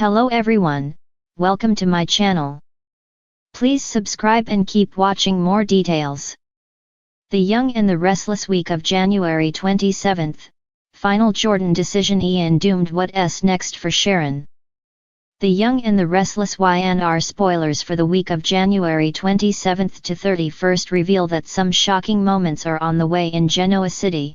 Hello everyone, welcome to my channel. Please subscribe and keep watching more details. The Young and the Restless week of January 27th, final Jordan decision. Ian doomed. What's next for Sharon? The Young and the Restless Y&R spoilers for the week of January 27th to 31st reveal that some shocking moments are on the way in Genoa City.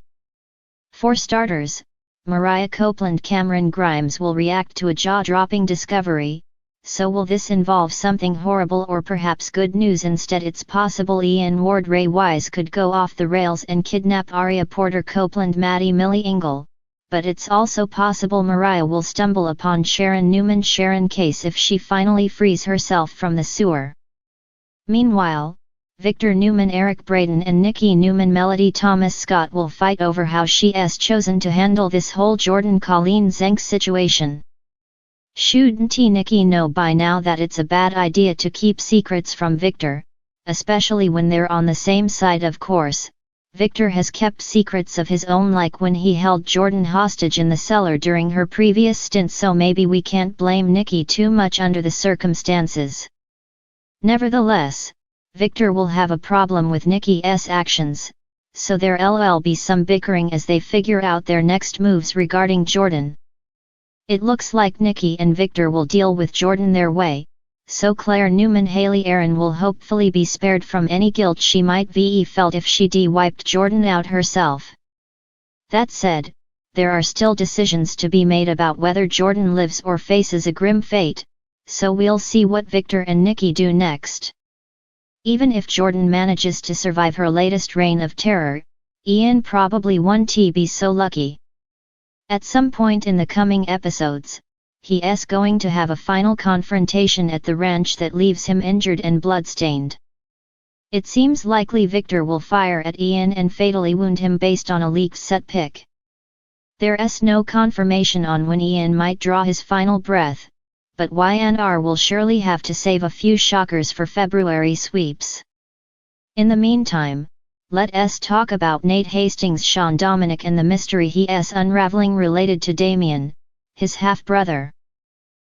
For starters, Mariah Copeland Cameron Grimes will react to a jaw-dropping discovery. So will this involve something horrible or perhaps good news? Instead, it's possible Ian Ward Ray Wise could go off the rails and kidnap Aria Porter Copeland Maddie Millie Engel. But it's also possible Mariah will stumble upon Sharon Newman Sharon Case if she finally frees herself from the sewer. Meanwhile, Victor Newman Eric Braeden and Nikki Newman Melody Thomas Scott will fight over how she's chosen to handle this whole Jordan Colleen Zenk situation. Shouldn't Nikki know by now that it's a bad idea to keep secrets from Victor, especially when they're on the same side? Of course, Victor has kept secrets of his own, like when he held Jordan hostage in the cellar during her previous stint, so maybe we can't blame Nikki too much under the circumstances. Nevertheless, Victor will have a problem with Nikki's actions, so there'll be some bickering as they figure out their next moves regarding Jordan. It looks like Nikki and Victor will deal with Jordan their way, so Claire Newman Haley Aaron will hopefully be spared from any guilt she might be felt if she wiped Jordan out herself. That said, there are still decisions to be made about whether Jordan lives or faces a grim fate, so we'll see what Victor and Nikki do next. Even if Jordan manages to survive her latest reign of terror, Ian probably won't be so lucky. At some point in the coming episodes, he's going to have a final confrontation at the ranch that leaves him injured and bloodstained. It seems likely Victor will fire at Ian and fatally wound him based on a leaked set pic. There's no confirmation on when Ian might draw his final breath, but Y&R will surely have to save a few shockers for February sweeps. In the meantime, let's talk about Nate Hastings, Sean Dominic, and the mystery he's unraveling related to Damien, his half-brother.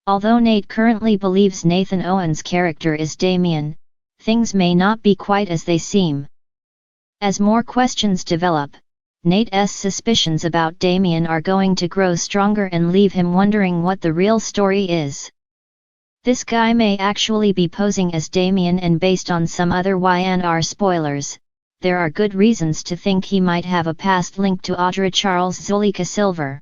Although Nate currently believes Nathan Owen's character is Damien, things may not be quite as they seem. As more questions develop, Nate's suspicions about Damien are going to grow stronger and leave him wondering what the real story is. This guy may actually be posing as Damien, and based on some other Y&R spoilers, there are good reasons to think he might have a past link to Audra Charles Zuleika Silver.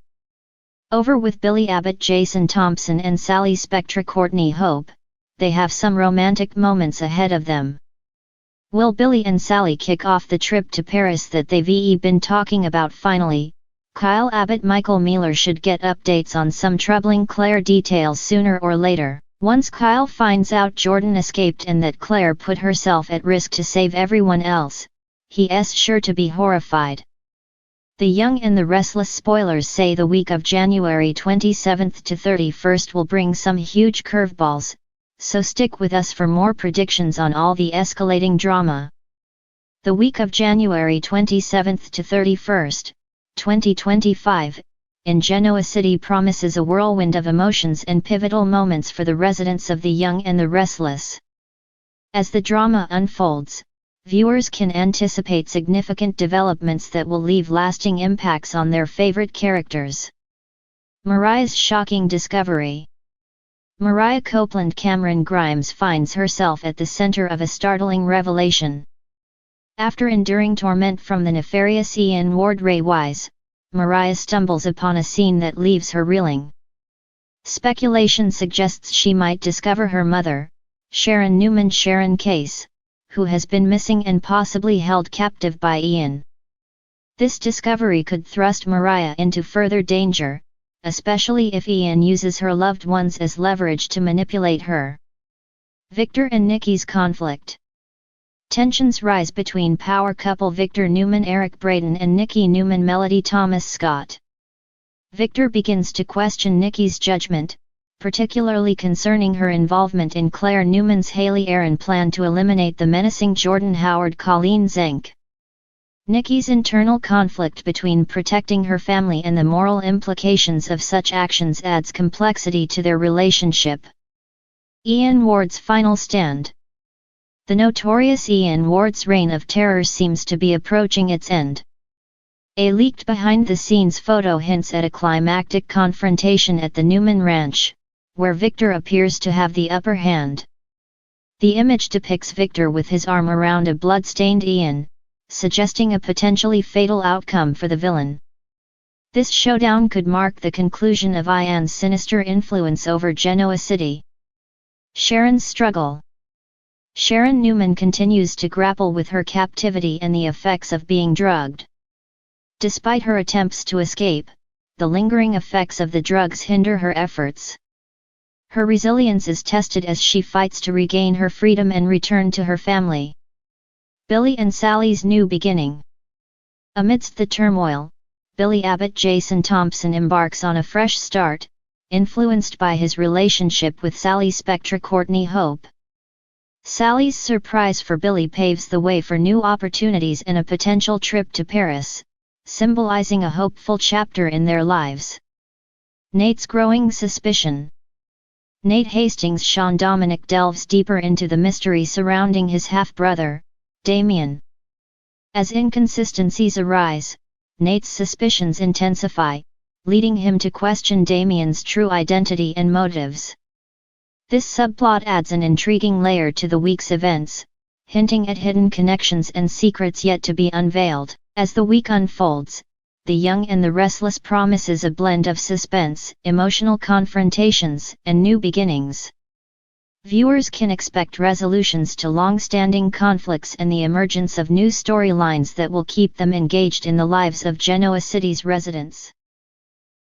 Over with Billy Abbott Jason Thompson and Sally Spectra Courtney Hope, they have some romantic moments ahead of them. Will Billy and Sally kick off the trip to Paris that they've been talking about? Finally, Kyle Abbott Michael Mealer should get updates on some troubling Claire details sooner or later. Once Kyle finds out Jordan escaped and that Claire put herself at risk to save everyone else, he's sure to be horrified. The Young and the Restless spoilers say the week of January 27th to 31st will bring some huge curveballs, so stick with us for more predictions on all the escalating drama. The week of January 27th to 31st, 2025, in Genoa City promises a whirlwind of emotions and pivotal moments for the residents of the Young and the Restless. As the drama unfolds, viewers can anticipate significant developments that will leave lasting impacts on their favorite characters. Mariah's shocking discovery. Mariah Copeland Cameron Grimes finds herself at the center of a startling revelation. After enduring torment from the nefarious Ian Ward Ray Wise, Mariah stumbles upon a scene that leaves her reeling. Speculation suggests she might discover her mother, Sharon Newman Sharon Case, who has been missing and possibly held captive by Ian. This discovery could thrust Mariah into further danger, especially if Ian uses her loved ones as leverage to manipulate her. Victor and Nikki's conflict. Tensions rise between power couple Victor Newman Eric Braeden and Nikki Newman Melody Thomas Scott. Victor begins to question Nikki's judgment, particularly concerning her involvement in Claire Newman's Haley Aaron plan to eliminate the menacing Jordan Howard Colleen Zenk. Nikki's internal conflict between protecting her family and the moral implications of such actions adds complexity to their relationship. Ian Ward's final stand. The notorious Ian Ward's reign of terror seems to be approaching its end. A leaked behind-the-scenes photo hints at a climactic confrontation at the Newman Ranch, where Victor appears to have the upper hand. The image depicts Victor with his arm around a blood-stained Ian, suggesting a potentially fatal outcome for the villain. This showdown could mark the conclusion of Ian's sinister influence over Genoa City. Sharon's struggle. Sharon Newman continues to grapple with her captivity and the effects of being drugged. Despite her attempts to escape, the lingering effects of the drugs hinder her efforts. Her resilience is tested as she fights to regain her freedom and return to her family. Billy and Sally's new beginning. Amidst the turmoil, Billy Abbott Jason Thompson embarks on a fresh start, influenced by his relationship with Sally Spectra Courtney Hope. Sally's surprise for Billy paves the way for new opportunities and a potential trip to Paris, symbolizing a hopeful chapter in their lives. Nate's growing suspicion. Nate Hastings' Sean Dominic delves deeper into the mystery surrounding his half-brother, Damien. As inconsistencies arise, Nate's suspicions intensify, leading him to question Damien's true identity and motives. This subplot adds an intriguing layer to the week's events, hinting at hidden connections and secrets yet to be unveiled. As the week unfolds, The Young and the Restless promises a blend of suspense, emotional confrontations, and new beginnings. Viewers can expect resolutions to long-standing conflicts and the emergence of new storylines that will keep them engaged in the lives of Genoa City's residents.